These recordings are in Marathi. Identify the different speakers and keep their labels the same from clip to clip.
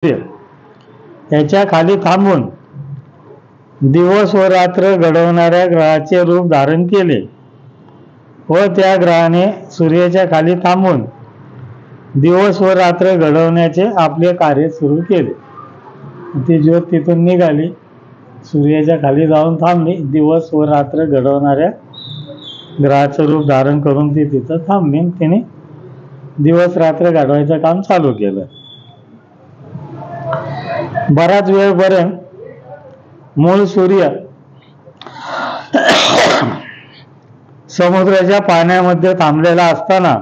Speaker 1: याच्या खाली थांबून दिवस व रात्र घडवणाऱ्या ग्रहाचे रूप धारण केले व त्या ग्रहाने सूर्याच्या खाली थांबून दिवस व रात्र घडवण्याचे आपले कार्य सुरू केले. ती ज्योत तिथून निघाली, सूर्याच्या खाली जाऊन थांबली, दिवस व रात्र घडवणाऱ्या ग्रहाचं रूप धारण करून ती तिथं थांबली. तिने दिवस रात्र घडवायचं काम चालू केलं. बराच वेळपर्यंत मूळ सूर्य समुद्राच्या पाण्यामध्ये थांबलेला असताना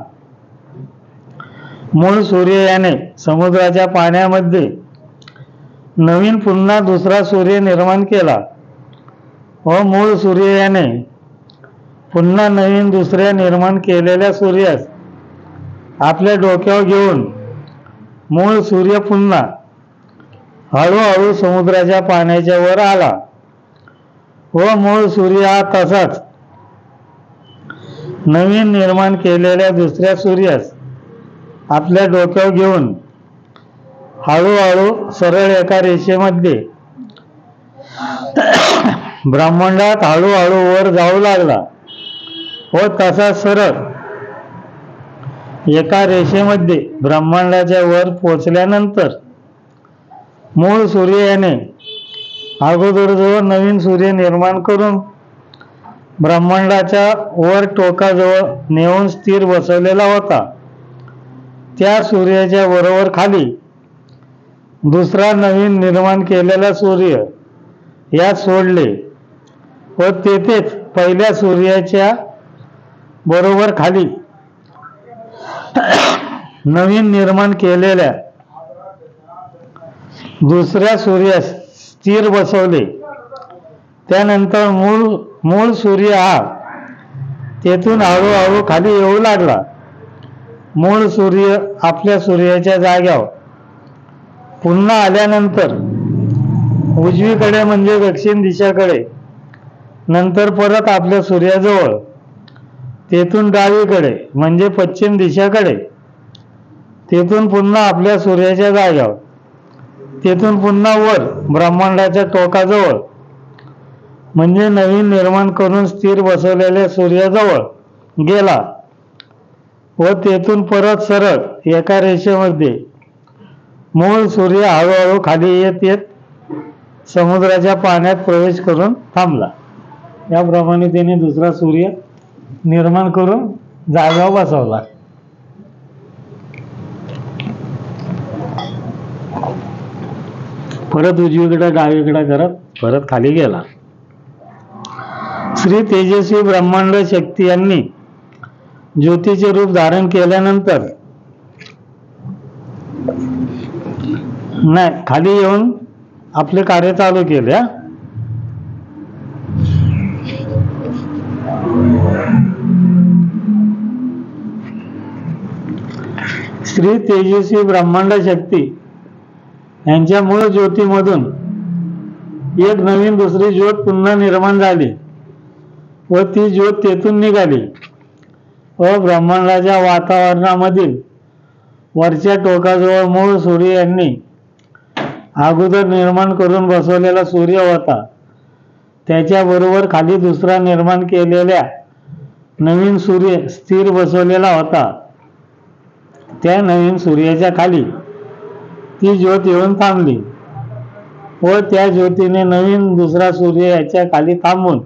Speaker 1: मूळ सूर्य याने समुद्राच्या पाण्यामध्ये नवीन पुन्हा दुसरा सूर्य निर्माण केला व मूळ सूर्य याने पुन्हा नवीन दुसऱ्या निर्माण केलेल्या सूर्यास आपल्या डोक्यावर घेऊन मूळ सूर्य पुन्हा हळूहळू समुद्राच्या पाण्याच्या वर आला व मूळ सूर्य हा तसाच नवीन निर्माण केलेल्या दुसऱ्या सूर्यास आपल्या डोक्यावर घेऊन हळूहळू सरळ एका रेषेमध्ये ब्रह्मांडात हळूहळू वर जाऊ लागला व तसा सरळ एका रेषेमध्ये ब्रह्मांडाच्या वर पोचल्यानंतर मूळ सूर्य याने अगोदर जो नवीन सूर्य निर्माण करून ब्रह्मांडाच्या वर टोकाजवळ नेऊन स्थिर बसवलेला होता, त्या सूर्याच्या बरोबर खाली दुसरा नवीन निर्माण केलेला सूर्य यात सोडले व तेथेच पहिल्या सूर्याच्या बरोबर खाली नवीन निर्माण केलेल्या दुसऱ्या सूर्यास स्थिर बसवले. त्यानंतर मूळ सूर्य हा तेथून हळूहळू खाली येऊ लागला. मूळ सूर्य आपल्या सूर्याच्या जाग्यावर पुन्हा आल्यानंतर उजवीकडे म्हणजे दक्षिण दिशेकडे, नंतर परत आपल्या सूर्याजवळ, तेथून डावीकडे म्हणजे पश्चिम दिशेकडे, तेथून पुन्हा आपल्या सूर्याच्या जाग्यावर, तेथून पुन्हा वर ब्रह्मांडाच्या टोकाजवळ म्हणजे नवीन निर्माण करून स्थिर बसवलेल्या सूर्याजवळ गेला व तेथून परत सरळ एका रेषेमध्ये मूळ सूर्य हळूहळू खाली येत येत समुद्राच्या पाण्यात प्रवेश करून थांबला. याप्रमाणे त्याने दुसरा सूर्य निर्माण करून जाग्यावर बसवला. परत उजवीकडे डावीकडे करत परत खाली गेला. श्री तेजस्वी ब्रह्मांड शक्ती यांनी ज्योतीचे रूप धारण केल्यानंतर नाही खाली येऊन आपले कार्य चालू केले. श्री तेजस्वी ब्रह्मांड शक्ती यांच्या मूळ ज्योतीमधून एक नवीन दुसरी ज्योत पुन्हा निर्माण झाली व ती ज्योत तेथून निघाली व ब्रह्मांडाच्या वातावरणामधील वरच्या टोकाजवळ मूळ सूर्य यांनी अगोदर निर्माण करून बसवलेला सूर्य होता, त्याच्याबरोबर खाली दुसरा निर्माण केलेल्या नवीन सूर्य स्थिर बसवलेला होता. त्या नवीन सूर्याच्या खाली ती ज्योत येऊन थांबली व त्या ज्योतीने नवीन दुसरा सूर्य याच्या खाली थांबून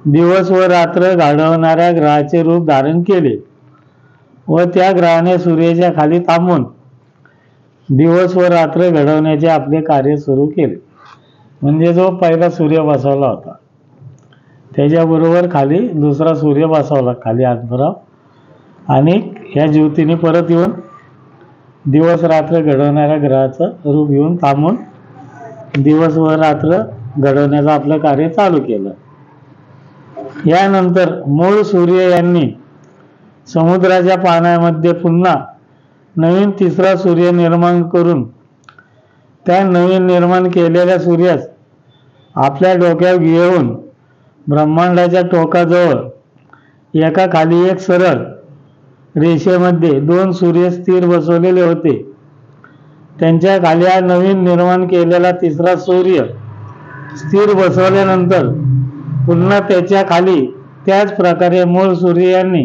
Speaker 1: दिवस व रात्र घडवणाऱ्या ग्रहाचे रूप धारण केले व त्या ग्रहाने सूर्याच्या खाली थांबून दिवस व रात्र घडवण्याचे आपले कार्य सुरू केले. म्हणजे जो पहिला सूर्य बसवला होता त्याच्याबरोबर खाली दुसरा सूर्य बसवला खाली अंतराव, आणि ह्या ज्योतीने परत येऊन दिवस रात्र घडवणाऱ्या ग्रहाचं रूप येऊन थांबून दिवस व रात्र घडवण्याचं आपलं कार्य चालू केलं. यानंतर मूळ सूर्य यांनी समुद्राच्या पाण्यामध्ये पुन्हा नवीन तिसरा सूर्य निर्माण करून त्या नवीन निर्माण केलेल्या सूर्यास आपल्या डोक्यावर घेऊन ब्रह्मांडाच्या टोकाजवळ एका खाली एक सरळ रेषेमध्ये दोन सूर्य स्थिर बसवलेले होते त्यांच्या खाली हा नवीन निर्माण केलेला तिसरा सूर्य स्थिर बसवल्यानंतर पुन्हा त्याच्या खाली त्याच प्रकारे मूळ सूर्याने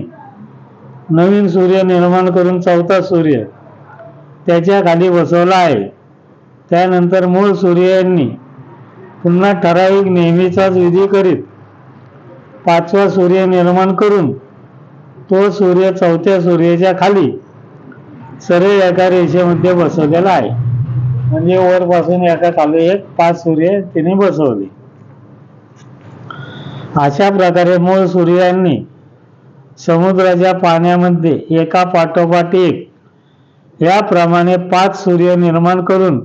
Speaker 1: नवीन सूर्य निर्माण करून चौथा सूर्य त्याच्या खाली बसवला आहे. त्यानंतर मूळ सूर्याने पुन्हा ठराविक नेहमीचाच विधी करीत पाचवा सूर्य निर्माण करून तो सूर्य चौथ्या सूर्याच्या खाली सरळ एका रेषेमध्ये बसवलेला आहे. म्हणजे वरपासून एका खाली एक 5 सूर्य तिने बसवले. अशा प्रकारे मूळ सूर्याने समुद्राच्या पाण्यामध्ये एका पाठोपाठ एक याप्रमाणे 5 सूर्य निर्माण करून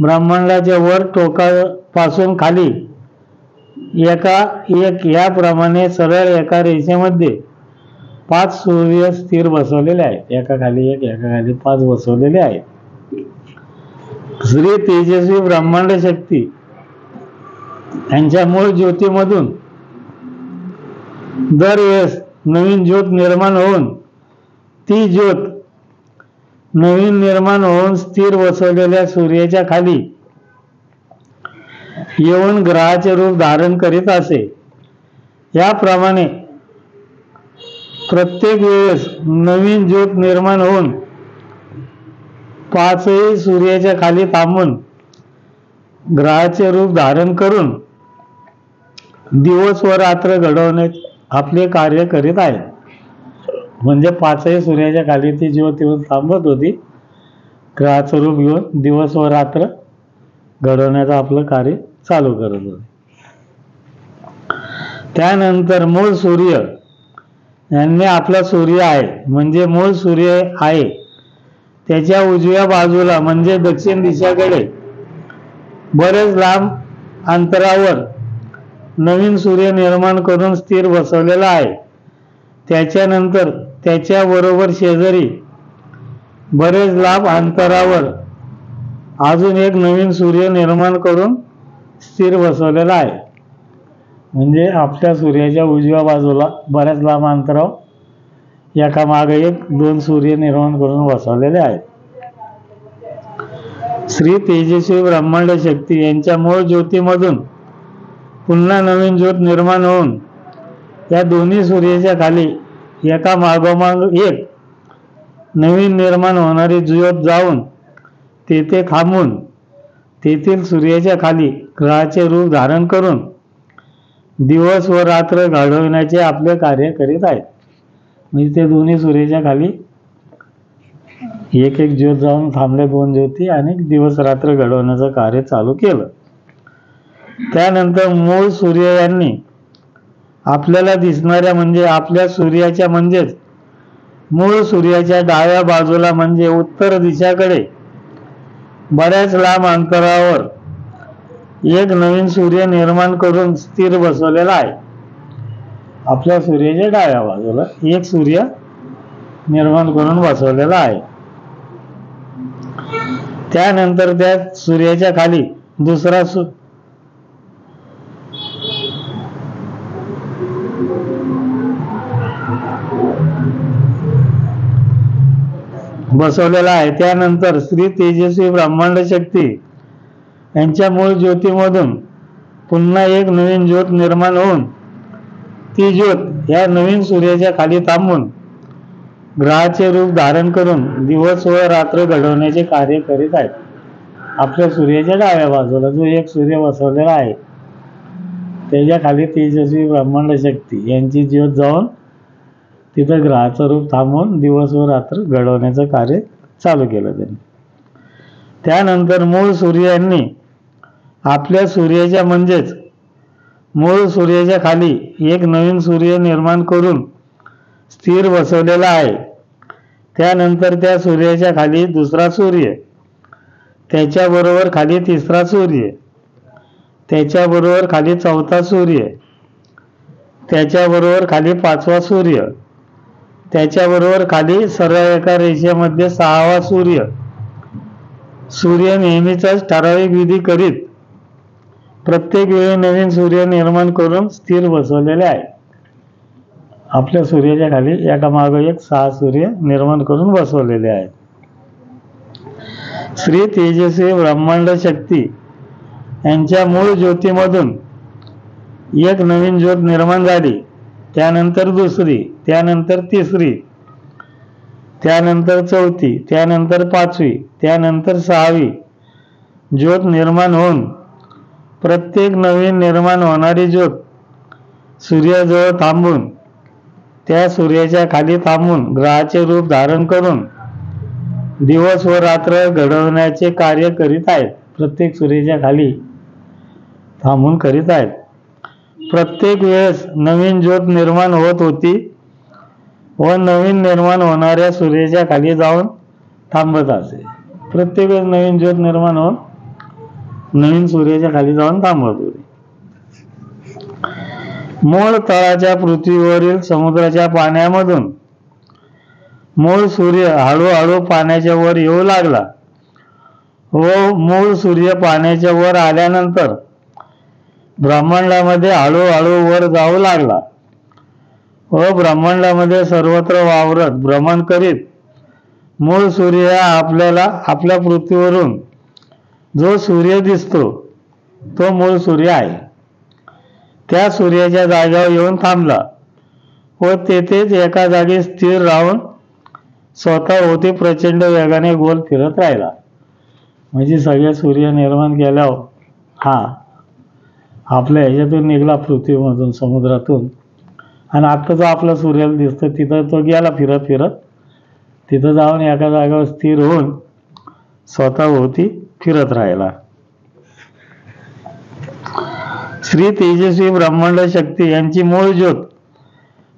Speaker 1: ब्रह्मांडाच्या वर टोकापासून खाली एका एक याप्रमाणे सरळ एका रेषेमध्ये 5 सूर्य स्थिर बसवलेले आहेत. एका खाली एक एका खाली 5 बसवलेले आहेत. श्री तेजस्वी ब्रह्मांड शक्ती यांच्या मूळ ज्योतीमधून दरवेळेस नवीन ज्योत निर्माण होऊन ती ज्योत नवीन निर्माण होऊन स्थिर बसवलेल्या सूर्याच्या खाली येऊन ग्रहाचे रूप धारण करीत असे. याप्रमाणे प्रत्येक वेळेस नवीन ज्योत निर्माण होऊन 5ही सूर्याच्या खाली थांबून ग्रहाचे रूप धारण करून दिवस व रात्र घडवण्यात आपले कार्य करीत आहे. म्हणजे 5ही सूर्याच्या खाली ती ज्योत येऊन थांबत होती, ग्रहाचं रूप घेऊन दिवस व रात्र घडवण्याचं आपलं कार्य चालू करत होते. त्यानंतर मूळ सूर्य यांनी आपला सूर्य आहे म्हणजे मूळ सूर्य आहे त्याच्या उजव्या बाजूला म्हणजे दक्षिण दिशेकडे बरेच लांब अंतरावर नवीन सूर्य निर्माण करून स्थिर बसवलेला आहे. त्याच्यानंतर त्याच्या बरोबर शेजारी बरेच लांब अंतरावर अजून एक नवीन सूर्य निर्माण करून स्थिर बसवलेला आहे. म्हणजे आपल्या सूर्याच्या उजव्या बाजूला बऱ्याच लांब अंतरावर एका मागे एक 2 सूर्य निर्माण करून बसवलेले आहेत. श्री तेजस्वी ब्रह्मांड शक्ती यांच्या मूळ ज्योतीमधून पुन्हा नवीन ज्योत निर्माण होऊन या दोन्ही सूर्याच्या खाली एका मागोमाग एक नवीन निर्माण होणारी ज्योत जाऊन तेथे थांबून तेथील सूर्याच्या खाली ग्रहाचे रूप धारण करून दिवस व रात्र घडवण्याचे आपले कार्य करीत आहेत. म्हणजे ते दोन्ही सूर्याच्या खाली एक एक ज्योत जाऊन थांबले 2 ज्योती आणि दिवस रात्र घडवण्याचं कार्य चालू केलं. त्यानंतर मूळ सूर्य यांनी आपल्याला दिसणाऱ्या म्हणजे आपल्या सूर्याच्या म्हणजेच मूळ सूर्याच्या डाव्या बाजूला म्हणजे उत्तर दिशाकडे बऱ्याच लांब अंतरावर एक नवीन सूर्य निर्माण करून स्थिर बसवलेला आहे. आपल्या सूर्याच्या डाव्या बाजूला एक सूर्य निर्माण करून बसवलेला आहे. त्यानंतर त्या सूर्याच्या खाली दुसरा बसवलेला आहे. त्यानंतर श्री तेजस्वी ब्रह्मांड शक्ती यांच्या मूळ ज्योतीमधून पुन्हा एक नवीन ज्योत निर्माण होऊन ती ज्योत या नवीन सूर्याच्या खाली थांबून ग्रहाचे रूप धारण करून दिवस व रात्र घडवण्याचे कार्य करीत आहेत. आपल्या सूर्याच्या डाव्या बाजूला जो एक सूर्य बसवलेला आहे त्याच्या खाली तेजस्वी ब्रह्मांड शक्ती यांची ज्योत जाऊन तिथं ग्रहाचं रूप थांबवून दिवस व रात्र घडवण्याचं कार्य चालू केलं त्यांनी. त्यानंतर मूळ सूर्य यांनी आपल्या सूर्याच्या म्हणजेच मूळ सूर्याच्या खाली एक नवीन सूर्य निर्माण करून स्थिर बसवलेला आहे. त्यानंतर त्या सूर्याच्या खाली दुसरा सूर्य, त्याच्याबरोबर खाली तिसरा सूर्य, त्याच्याबरोबर खाली चौथा सूर्य, त्याच्याबरोबर खाली 5वा सूर्य, त्याच्याबरोबर खाली सरळ एका रेषेमध्ये 6वा सूर्य. सूर्य नेहमीचाच ठराविक विधी करीत प्रत्येक वेळी नवीन सूर्य निर्माण करून स्थिर बसवलेले आहे. आपल्या सूर्याच्या खाली एका मागे एक 6 सूर्य निर्माण करून बसवलेले आहेत. श्री तेजस्वी ब्रह्मांड शक्ती यांच्या मूळ ज्योतीमधून एक नवीन ज्योत निर्माण झाली. त्यानंतर दुसरी, त्यानंतर तिसरी, त्यानंतर चौथी, त्यानंतर पाचवी, त्यानंतर सहावी ज्योत निर्माण होऊन प्रत्येक नवीन निर्माण होणारी ज्योत सूर्याजवळ थांबून त्या सूर्याच्या खाली थांबून ग्रहाचे रूप धारण करून दिवस व रात्र घडवण्याचे कार्य करीत आहेत. प्रत्येक सूर्याच्या खाली थांबून करीत आहेत. प्रत्येक वेळेस नवीन ज्योत निर्माण होत होती व नवीन निर्माण होणाऱ्या सूर्याच्या खाली जाऊन थांबत असे. प्रत्येक वेळेस नवीन ज्योत निर्माण होऊन नवीन सूर्याच्या खाली जाऊन थांबत होती. मूळ तळाच्या पृथ्वीवरील समुद्राच्या पाण्यामधून मूळ सूर्य हळूहळू पाण्याच्या वर येऊ लागला व मूळ सूर्य पाण्याच्या वर आल्यानंतर ब्रह्मांडामध्ये हळूहळू वर जाऊ लागला व ब्रह्मांडामध्ये सर्वत्र वावरत भ्रमण करीत मूळ सूर्य आपल्याला आपल्या पृथ्वीवरून जो सूर्य दिसतो तो मूळ सूर्य आहे. त्या सूर्याच्या जागेवर येऊन थांबला व तेथेच एका जागी स्थिर राहून स्वतःभोवती प्रचंड वेगाने गोल फिरत राहिला. म्हणजे सगळे सूर्य निर्माण केल्यावर हा आपल्या ह्याच्यातून निघाला पृथ्वीमधून, समुद्रातून, आणि आता जो आपला सूर्याला दिसतो तिथं तो गेला फिरत फिरत, तिथं जाऊन एका जागेवर स्थिर होऊन स्वतःभोवती फिरत राहिला. श्री तेजस्वी ब्रह्मांड शक्ती यांची मूळ ज्योत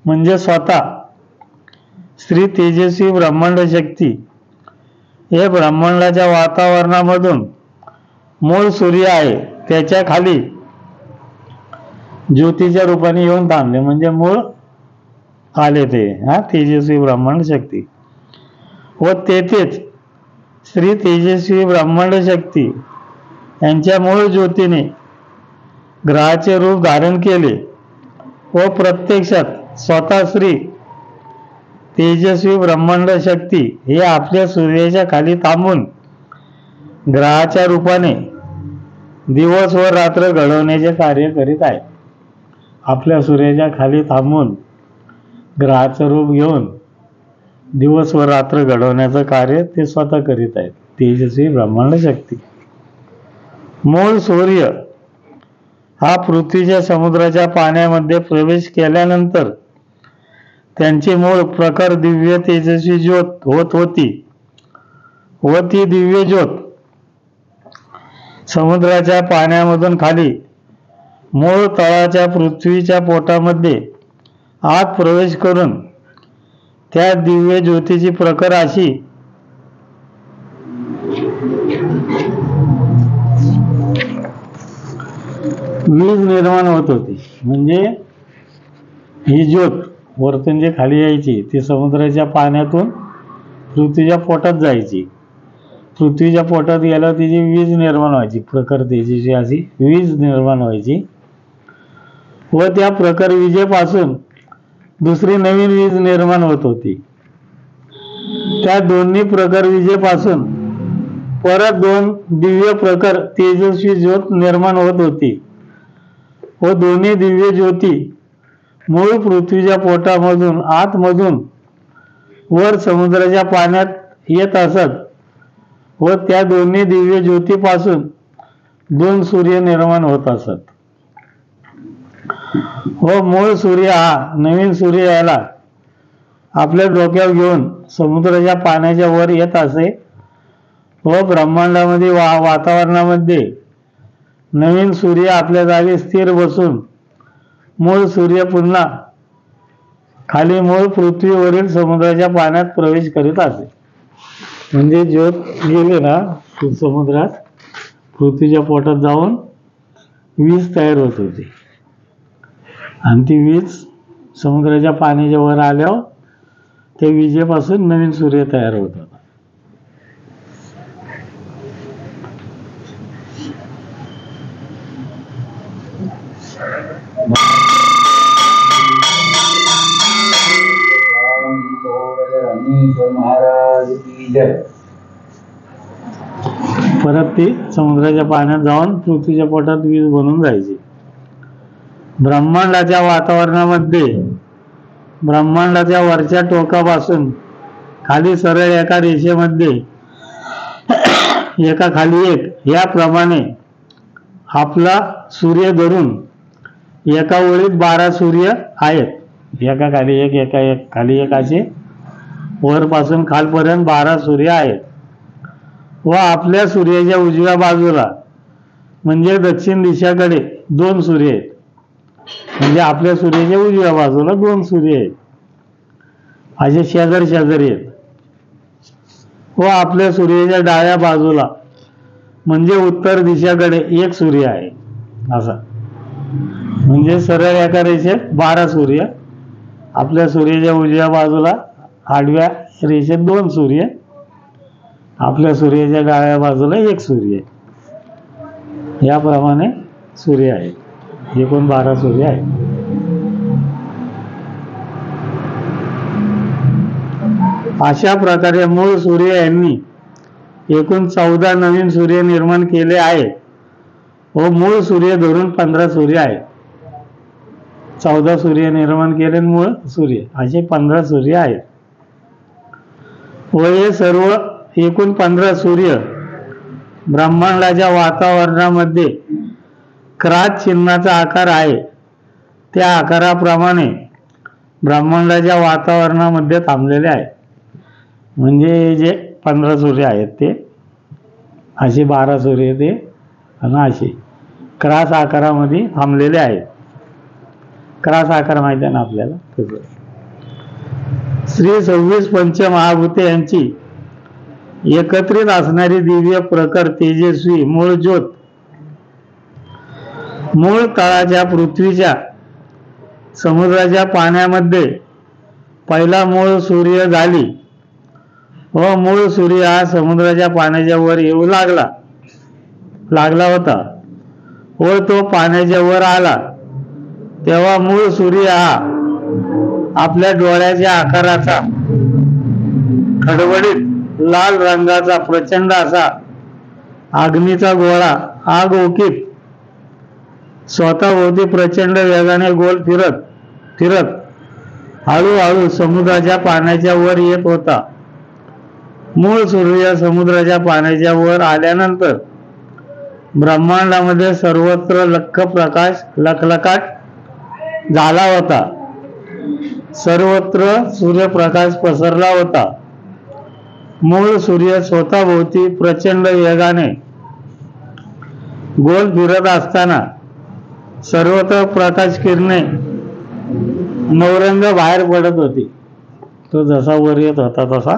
Speaker 1: म्हणजे स्वतः श्री तेजस्वी ब्रह्मांड शक्ती हे ब्रह्मांडाच्या वातावरणामधून मूळ सूर्य आहे त्याच्या खाली ज्योतीच्या रूपाने येऊन थांबले. म्हणजे मूळ आले ते तेजस्वी ब्रह्मांड शक्ती व तेथेच श्री तेजस्वी ब्रह्मांड शक्ती यांच्या मूळ ज्योतीने ग्रहाचे रूप धारण केले व प्रत्यक्षात स्वतः श्री तेजस्वी ब्रह्मांड शक्ती हे आपल्या सूर्याच्या खाली थांबून ग्रहाच्या रूपाने दिवस व रात्र घडवण्याचे कार्य करीत आहेत. आपल्या सूर्याच्या खाली थांबून ग्रहाचं रूप घेऊन दिवस व रात्र घडवण्याचं कार्य ते स्वतः करीत आहेत. तेजस्वी ब्रह्मांड शक्ती. मूळ सूर्य हा पृथ्वीच्या समुद्राच्या पाण्यामध्ये प्रवेश केल्यानंतर त्यांची मूळ प्रखर दिव्य तेजस्वी ज्योत होत होती व ती दिव्य ज्योत समुद्राच्या पाण्यामधून खाली मूळ तळाच्या पृथ्वीच्या पोटामध्ये आत प्रवेश करून त्या दिव्य ज्योतीची प्रखर अशी वीज निर्माण होत होती. म्हणजे ही ज्योत वरतून जे खाली यायची ती समुद्राच्या पाण्यातून पृथ्वीच्या पोटात जायची. पृथ्वीच्या पोटात गेल्यावर तिची वीज निर्माण व्हायची, प्रखर तेजस्वी अशी वीज निर्माण व्हायची व त्या प्रखर विजेपासून दुसरी नवीन वीज निर्माण होत होती. त्या दोन्ही प्रखर विजेपासून परत दोन दिव्य प्रखर तेजस्वी ज्योत निर्माण होत होती व दोन्ही दिव्य ज्योती मूळ पृथ्वीच्या पोटामधून आतमधून वर समुद्राच्या पाण्यात येत असत व त्या दोन्ही दिव्य ज्योतीपासून दोन सूर्य निर्माण होत असत व मूळ सूर्य हा नवीन सूर्य याला आपल्या डोक्यावर घेऊन समुद्राच्या पाण्याच्या वर येत असे व ब्रह्मांडामध्ये वातावरणामध्ये नवीन सूर्य आपल्या जागी स्थिर बसून मूळ सूर्य पुन्हा खाली मूळ पृथ्वीवरील समुद्राच्या पाण्यात प्रवेश करीत असे. म्हणजे ज्योत गेले ना समुद्रात, पृथ्वीच्या पोटात जाऊन वीज तयार होत होती आणि ती वीज समुद्राच्या पाण्याच्या वर आल्यावर त्या विजेपासून नवीन सूर्य तयार होत होता. महाराज की जय. परत ती समुद्राच्या पाण्यात जाऊन पृथ्वीच्या पोटात वीज बनून जायची. ब्रह्मांडाच्या वातावरणामध्ये ब्रह्मांडाच्या वरच्या टोकापासून खाली सरळ एका रेषेमध्ये एका खाली एक याप्रमाणे आपला सूर्य धरून एका ओळीत 12 सूर्य आहेत. एका खाली एक एका एक खाली एक असे वरपासून खालपर्यंत 12 सूर्य आहेत. व आपल्या सूर्याच्या उजव्या बाजूला म्हणजे दक्षिण दिशेकडे 2 सूर्य आहेत. म्हणजे आपल्या सूर्याच्या उजव्या बाजूला 2 सूर्य आहेत, असे शेजारी शेजारी आहेत. व आपल्या सूर्याच्या डाव्या बाजूला म्हणजे उत्तर दिशेकडे 1 सूर्य आहे. असा म्हणजे सरळ एका रेषेत 12 सूर्य, आपल्या सूर्याच्या उजव्या बाजूला आडव्या रेषेत 2 सूर्य, आपल्या सूर्याच्या डाव्या बाजूला 1 सूर्य, याप्रमाणे सूर्य आहेत. एकूण 12 सूर्य आहेत. अशा प्रकारे मूळ सूर्य यांनी एकूण 14 नवीन सूर्य निर्माण केले आहेत व मूळ सूर्य धरून 15 सूर्य आहेत. 14 सूर्य निर्माण केले मूळ सूर्य असे 15 सूर्य आहेत. व हे सर्व एकूण 15 सूर्य ब्रह्मांडाच्या वातावरणामध्ये क्रॉस चिन्हाचा आकार आहे त्या आकाराप्रमाणे ब्रह्मांडाच्या वातावरणामध्ये थांबलेले आहेत. म्हणजे जे 15 सूर्य आहेत ते असे 12 सूर्य ते आणि असे क्रॉस आकारामध्ये थांबलेले आहेत. क्रॉस आकार माहिती आहे ना आपल्याला. श्री 26 पंचमहाभूते यांची एकत्रित असणारी दिव्य प्रखर तेजस्वी मूळ ज्योत मूळ तळाच्या पृथ्वीच्या समुद्राच्या पाण्यामध्ये पहिला मूळ सूर्य झाली व मूळ सूर्य हा समुद्राच्या पाण्याच्या वर येऊ लागला होता व तो पाण्याच्या वर आला तेव्हा मूळ सूर्य हा आपल्या डोळ्याच्या आकाराचा खडबडीत लाल रंगाचा प्रचंड असा अग्नीचा गोळा आग ओकीत स्वतःभोवती प्रचंड वेगाने गोल फिरत हळूहळू समुद्राच्या पाण्याच्या वर येत होता. मूळ सूर्य समुद्राच्या पाण्याच्या वर आल्यानंतर ब्रह्मांडामध्ये सर्वत्र लख्ख प्रकाश लखलखाट झाला होता. सर्वत्र सूर्यप्रकाश पसरला होता. मूळ सूर्य स्वतःभोवती प्रचंड वेगाने गोल फिरत असताना सर्वत्र प्रकाश किरणे नवरंग बाहेर पडत होती. तो जसा वर येत होता तसा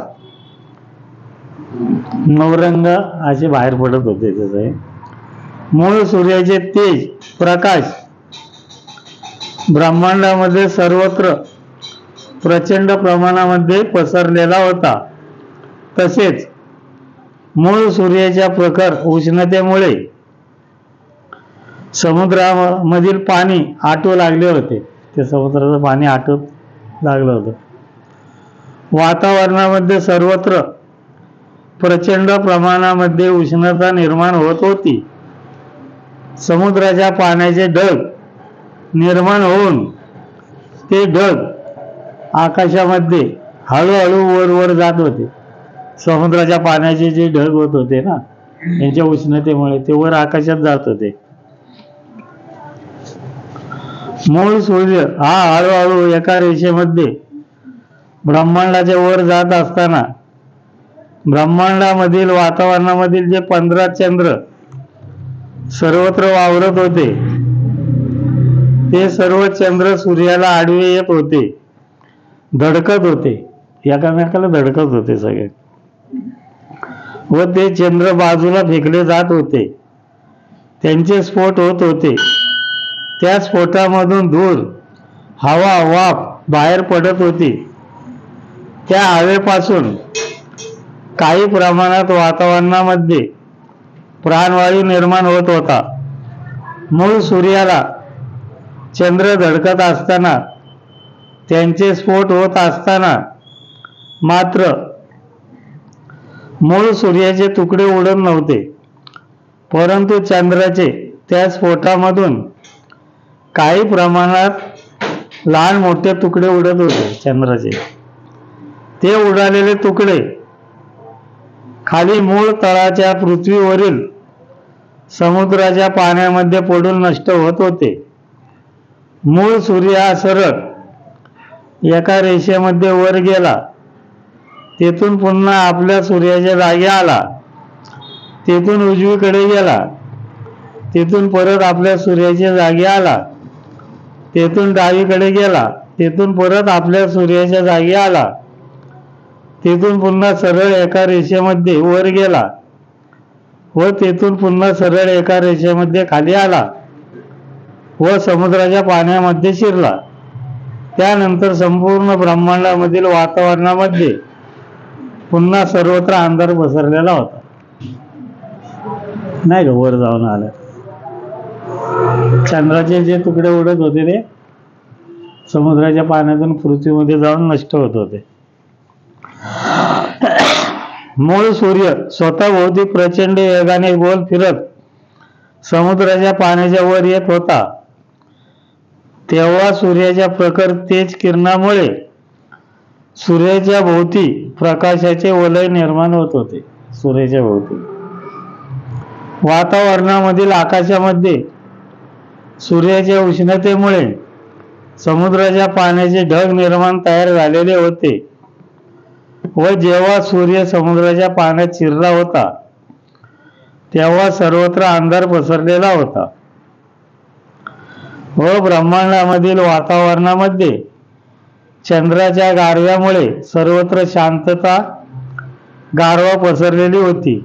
Speaker 1: नवरंग असे बाहेर पडत होते. त्याचे मूळ सूर्याचे तेज प्रकाश ब्रह्मांडामध्ये सर्वत्र प्रचंड प्रमाणामध्ये पसरलेला होता. तसेच मूळ सूर्याच्या प्रखर उष्णतेमुळे समुद्रामधील पाणी आटू लागले होते. ते समुद्राचं पाणी आटू लागलं होतं. वातावरणामध्ये सर्वत्र प्रचंड प्रमाणामध्ये उष्णता निर्माण होत होती. समुद्राच्या पाण्याचे ढग निर्माण होऊन ते ढग आकाशामध्ये हळूहळू वर वर जात होते. समुद्राच्या पाण्याचे जे ढग होत होते ना यांच्या उष्णतेमुळे ते वर आकाशात जात होते. मूळ सूर्य हा हळूहळू एका रेषेमध्ये ब्रह्मांडाच्या वर जात असताना ब्रह्मांडामधील वातावरणामधील जे 15 चंद्र सर्वत्र वावरत होते ते सर्व चंद्र सूर्याला आडवे येत होते, धडकत होते, एकामेकाला धडकत होते सगळे व ते चंद्र बाजूला फेकले जात होते. त्यांचे स्फोट होत होते. त्या स्फोटामधून धूर हवा वाफ बाहेर पडत होती. त्या हवेपासून काही प्रमाणात वातावरणामध्ये प्राणवायू निर्माण होत होता. मूळ सूर्याला चंद्र धडकत असताना त्यांचे स्फोट होत असताना मात्र मूळ सूर्याचे तुकडे उडत नव्हते. परंतु चंद्राचे त्या स्फोटामधून काही प्रमाणात लहान मोठे तुकडे उडत होते. चंद्राचे ते उडालेले तुकडे खाली मूळ तळाच्या पृथ्वीवरील समुद्राच्या पाण्यामध्ये पडून नष्ट होत होते. मूळ सूर्य हा सरळ एका रेषेमध्ये वर गेला, तेथून पुन्हा आपल्या सूर्याच्या जागी आला, तेथून उजवीकडे गेला, तेथून परत आपल्या सूर्याच्या जागी आला, तेथून डावीकडे गेला, तेथून परत आपल्या सूर्याच्या जागी आला, तेथून पुन्हा सरळ एका रेषेमध्ये वर गेला व तेथून पुन्हा सरळ एका रेषेमध्ये खाली आला व समुद्राच्या पाण्यामध्ये शिरला. त्यानंतर संपूर्ण ब्रह्मांडामधील वातावरणामध्ये पुन्हा सर्वत्र अंधार पसरलेला होता. नाही का, वर जाऊन आला. चंद्राचे जे तुकडे उडत होते ते समुद्राच्या पाण्यातून पृथ्वीमध्ये जाऊन नष्ट होत होते. मूळ सूर्य स्वतःभोवती प्रचंड वेगाने गोल फिरत समुद्राच्या पाण्याच्या वर येत होता. तेव्हा सूर्याच्या प्रखर तेज किरणामुळे सूर्याच्या भोवती प्रकाशाचे वलय निर्माण होत होते. सूर्याच्या भोवती वातावरणामधील आकाशामध्ये सूर्याच्या उष्णतेमुळे समुद्राच्या पाण्याचे ढग निर्माण तयार झालेले होते व जेव्हा सूर्य समुद्राच्या पाण्यात शिरला होता तेव्हा सर्वत्र अंधार पसरलेला होता व ब्रह्मांडामधील वातावरणामध्ये चंद्राच्या गारव्यामुळे सर्वत्र शांतता, गारवा पसरलेली होती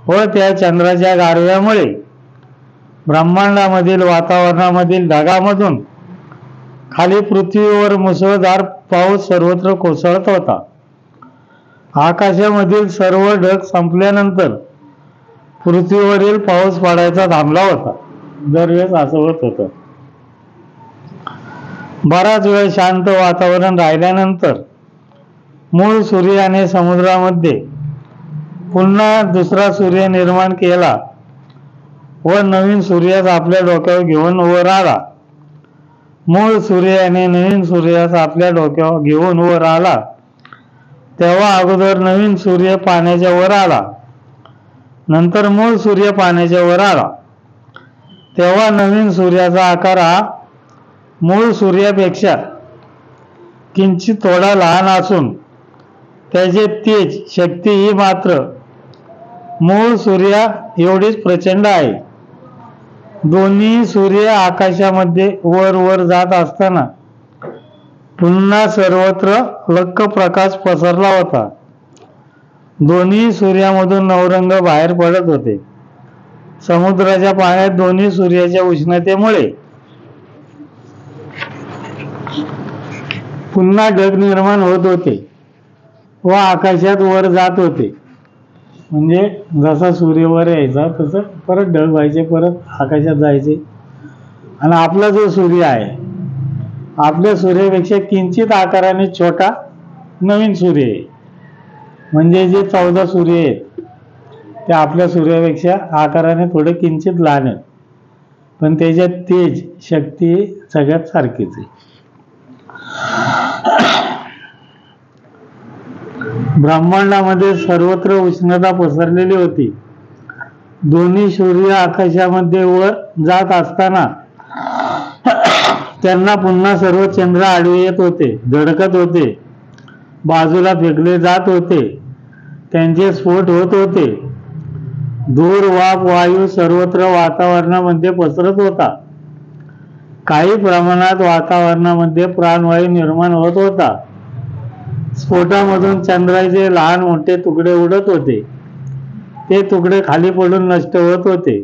Speaker 1: व त्या चंद्राच्या गारव्यामुळे ब्रह्मांडामधील वातावरणामधील ढगामधून खाली पृथ्वीवर मुसळधार पाऊस सर्वत्र कोसळत होता. आकाशामधील सर्व ढग संपल्यानंतर पृथ्वीवरील पाऊस पडायचा थांबला होता. दरवेळेस असं होत होतं. बराच वेळ शांत वातावरण राहिल्यानंतर मूळ सूर्याने समुद्रामध्ये पुन्हा दुसरा सूर्य निर्माण केला व नवीन सूर्यास आपल्या डोक्यावर घेऊन वर आला. मूळ सूर्याने नवीन सूर्यास आपल्या डोक्यावर घेऊन वर आला तेव्हा अगोदर नवीन सूर्य पाण्याच्या वर आला, नंतर मूळ सूर्य पाण्याच्या वर आला. तेव्हा नवीन सूर्याचा आकार हा मूळ सूर्यापेक्षा किंचित थोडा लहान असून त्याचे तेज शक्ती ही मात्र मूळ सूर्या एवढीच प्रचंड आहे. दोन्ही सूर्य आकाशामध्ये वर वर जात असताना पुन्हा सर्वत्र लख्ख प्रकाश पसरला होता. दोन्ही सूर्यामधून नवरंग बाहेर पडत होते. समुद्राच्या पाण्यात दोन्ही सूर्याच्या उष्णतेमुळे पुन्हा ढग निर्माण होत होते व आकाशात वर जात होते. म्हणजे जसा सूर्य वर यायचा तसं परत ढग व्हायचे, परत आकाशात जायचे. आणि आपला जो सूर्य आहे, आपल्या सूर्यापेक्षा किंचित आकाराने छोटा नवीन सूर्य आहे. म्हणजे जे 14 सूर्य आहेत ते आपल्या सूर्यापेक्षा आकाराने थोडे किंचित लहान आहेत, पण त्याच्यात तेज शक्ती सगळ्यात सारखीच आहे. ब्रह्मांडामध्ये सर्वत्र उष्णता पसरलेली होती. दोन्ही सूर्य आकाशामध्ये वर जात असताना त्यांना पुन्हा सर्व चंद्र आडवे येत होते, धडकत होते, बाजूला फेकले जात होते, त्यांचे स्फोट होत होते. धूर, वाफ, वायू सर्वत्र वातावरणामध्ये पसरत होता. काही प्रमाणात वातावरणामध्ये प्राणवायू निर्माण होत होता. स्फोटामधून चंद्राचे लहान मोठे तुकडे उडत होते. ते तुकडे खाली पडून नष्ट होत होते.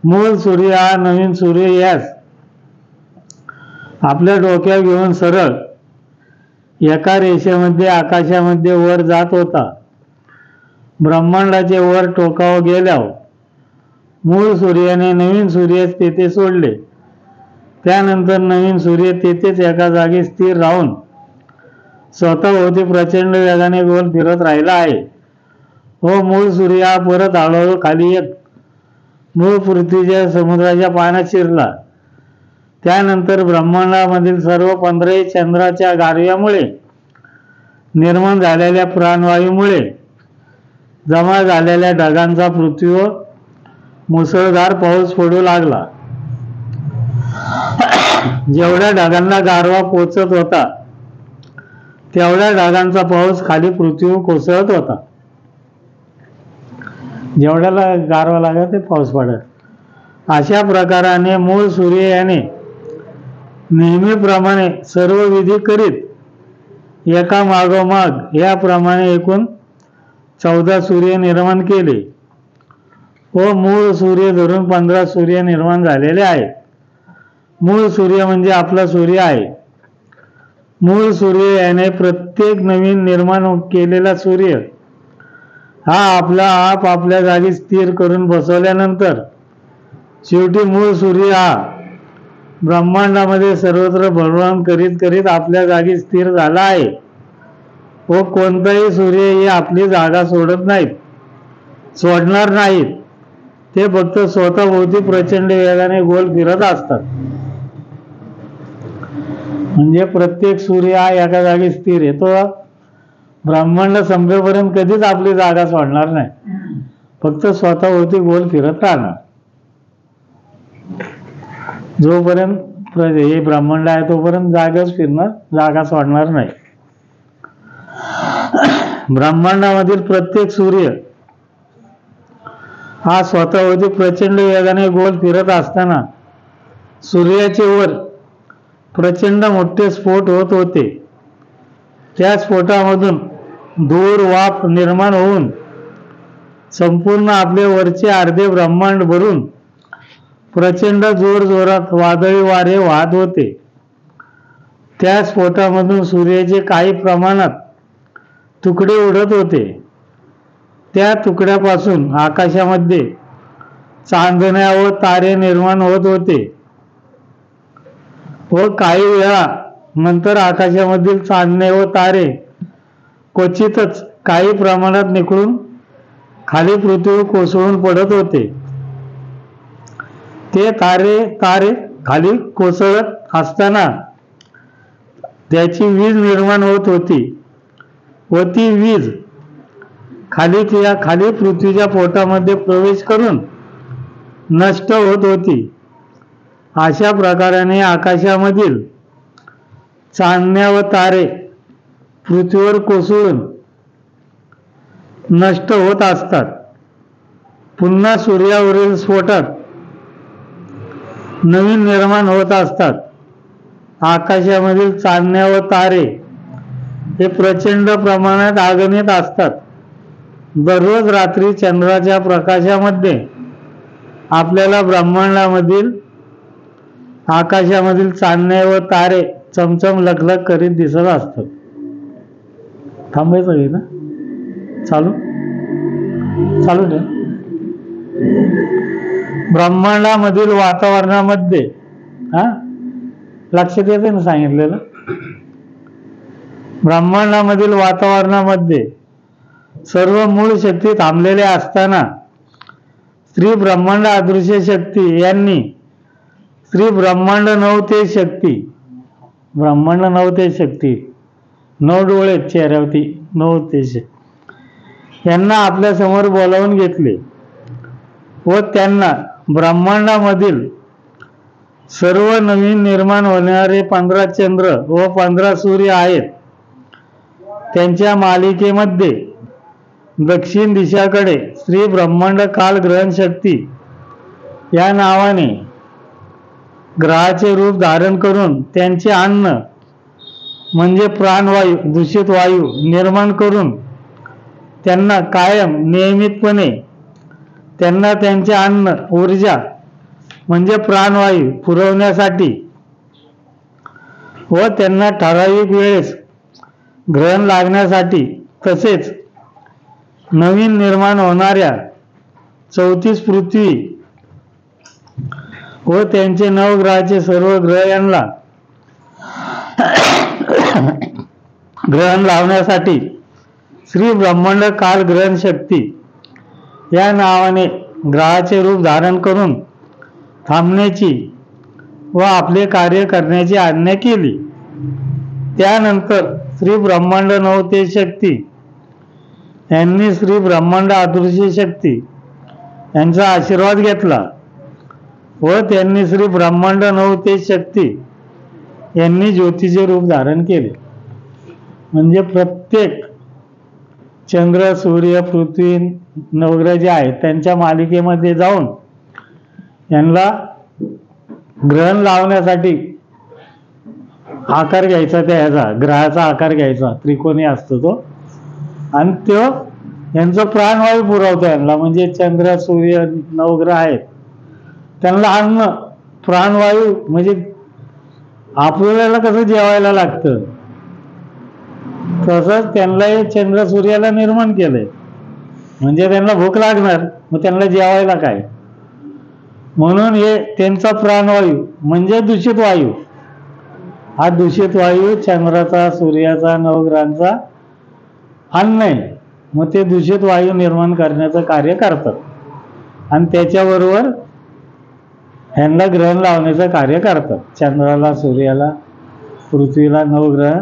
Speaker 1: मूळ सूर्य हा नवीन सूर्य यास आपल्या डोक्यावर घेऊन सरळ एका रेषेमध्ये आकाशामध्ये वर जात होता. ब्रह्मांडाचे वर टोकावर गेल्यावर मूळ सूर्याने नवीन सूर्य तेथे सोडले. त्यानंतर नवीन सूर्य तेथेच एका जागी स्थिर राहून स्वतःभोवती प्रचंड वेगाने गोल फिरत राहिला आहे व मूळ सूर्य हा परत हळूहळू खाली येत मूळ पृथ्वीच्या समुद्राच्या पाण्यात शिरला. त्यानंतर ब्रह्मांडामधील सर्व 15 चंद्राच्या गारव्यामुळे निर्माण झालेल्या प्राणवायूमुळे जमा झालेल्या ढगांचा पृथ्वीवर मुसळधार पाऊस पडू लागला. जेवढ्या ढगांना गारवा पोचत होता तेवढ्या ढगांचा पाऊस खाली पृथ्वीवर कोसळत होता. जेवढ्याला गारवा लागला ते पाऊस पडत. अशा प्रकाराने मूळ सूर्य याने नेहमीप्रमाणे सर्व विधी करीत एका मागोमाग याप्रमाणे एकूण 14 सूर्य निर्माण केले व मूळ सूर्य धरून 15 सूर्य निर्माण झालेले आहेत. मूळ सूर्य म्हणजे आपला सूर्य आहे. मूळ सूर्य याने प्रत्येक नवीन निर्माण केलेला सूर्य हा आपला आप आपल्या जागी स्थिर करून बसवल्यानंतर शेवटी मूळ सूर्य हा ब्रह्मांडामध्ये सर्वत्र भ्रमण करीत करीत आपल्या जागी स्थिर झाला आहे व कोणताही सूर्य ही आपली जागा सोडत नाहीत, सोडणार नाहीत. ते फक्त स्वतःभोवती प्रचंड वेगाने गोल फिरत असतात. म्हणजे प्रत्येक सूर्य हा एका जागी स्थिर आहे. तो ब्रह्मांड संपेपर्यंत कधीच आपली जागा सोडणार नाही, फक्त स्वतःभोवती गोल फिरत राहणार. जोपर्यंत हे ब्रह्मांड आहे तोपर्यंत जागाच फिरणार, जागा सोडणार नाही. ब्रह्मांडामधील प्रत्येक सूर्य हा स्वतःभोवती प्रचंड वेगाने गोल फिरत असताना सूर्याचे वर प्रचंड मोठे स्फोट होत होते. त्या स्फोटामधून धूर वाफ निर्माण होऊन संपूर्ण आपले वरचे अर्धे ब्रह्मांड भरून प्रचंड जोरजोरात वादळी वारे वाहत होते. त्या स्फोटामधून सूर्याचे काही प्रमाणात तुकडे उडत होते. त्या तुकड्यापासून आकाशामध्ये चांदण्या व तारे निर्माण होत होते व काही वेळा नंतर आकाशामधील चांदणे व तारे क्वचितच काही प्रमाणात निखळून खाली पृथ्वीवर कोसळून पडत होते. ते तारे खाली कोसळत असताना त्याची वीज निर्माण होत होती व ती वीज खाली पृथ्वीच्या पोटामध्ये प्रवेश करून नष्ट होत होती. अशा प्रकाराने आकाशामधील चांदण्या व तारे पृथ्वीवर कोसळून नष्ट होत असतात. पुन्हा सूर्यावरील स्फोटात नवीन निर्माण होत असतात. आकाशामधील चांदण्या व तारे हे प्रचंड प्रमाणात आगनित असतात. दररोज रात्री चंद्राच्या प्रकाशामध्ये आपल्याला ब्रह्मांडामधील आकाशामधील चांदणे व तारे चमचम लखलख करीत दिसत असतात. थांबायचं आहे ना, चालू ठेव. ब्रह्मांडामधील वातावरणामध्ये लक्षात येते ना सांगितलेलं. ब्रह्मांडामधील वातावरणामध्ये सर्व मूळ शक्ती थांबलेल्या असताना श्री ब्रह्मांड अदृश्य शक्ती यांनी श्री ब्रह्मांड नवते शक्ती, ब्रह्मांड नवते शक्ती 9 डोळे चेहऱ्यावरती नवते शक्ती यांना आपल्या समोर बोलावून घेतले व त्यांना ब्रह्मांडामधील सर्व नवीन निर्माण होणारे 15 चंद्र व 15 सूर्य आहेत त्यांच्या मालिकेमध्ये दक्षिण दिशाकडे श्री ब्रह्मांड काल ग्रहण शक्ती या नावाने ग्रहाचे रूप धारण करून त्यांचे अन्न म्हणजे प्राणवायू, दूषित वायू निर्माण करून त्यांना कायम नियमितपणे त्यांना त्यांचे अन्न ऊर्जा म्हणजे प्राणवायू पुरवण्यासाठी व त्यांना ठराविक वेळेस ग्रहण लागण्यासाठी तसेच नवीन निर्माण होणाऱ्या 34 पृथ्वी व त्यांचे नवग्रहाचे सर्व ग्रह यांना ग्रहण लावण्यासाठी श्री ब्रह्मांड काल ग्रहण शक्ती या नावाने ग्रहाचे रूप धारण करून थांबण्याची व आपले कार्य करण्याची आज्ञा केली. त्यानंतर श्री ब्रह्मांड नवतेज शक्ती यांनी श्री ब्रह्मांड अदृश्य शक्ती यांचा आशीर्वाद घेतला व त्यांनी श्री ब्रह्मांड नवतेज शक्ती यांनी ज्योतीचे रूप धारण केले. म्हणजे प्रत्येक चंद्र, सूर्य, पृथ्वी, नवग्रह जे आहेत त्यांच्या मालिकेमध्ये जाऊन यांना ग्रहण लावण्यासाठी आकार घ्यायचा, त्या ह्याचा ग्रहाचा आकार घ्यायचा, त्रिकोणी असतो तो, आणि तो यांचं प्राणवायू पुरवतो यांना. म्हणजे चंद्र, सूर्य, नवग्रह आहेत त्यांना अन्न प्राणवायू, म्हणजे आपल्याला कसं जेवायला लागतं तसंच त्यांना हे चंद्र सूर्याला निर्माण केलंय. म्हणजे त्यांना भूक लागणार, मग त्यांना जेवायला काय, म्हणून हे त्यांचा प्राणवायू म्हणजे दूषित वायू. हा दूषित वायू चंद्राचा, सूर्याचा, नवग्रहांचा अन्न आहे. मग ते दूषित वायू निर्माण करण्याचं कार्य करतात आणि त्याच्याबरोबर ह्यांना ग्रहण लावण्याचं कार्य करतात. चंद्राला, सूर्याला, पृथ्वीला, नवग्रह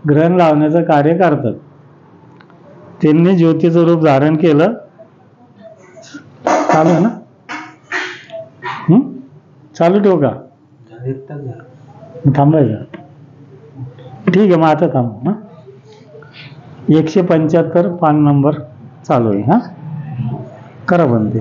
Speaker 1: ग्रहण लावण्याचं कार्य करतात. त्यांनी ज्योतीचं रूप धारण केलं. चालू आहे ना? चालू ठेवू का? थांबायचं? ठीक आहे, मग आता थांबू. 175 पान नंबर चालू आहे. करा बंद.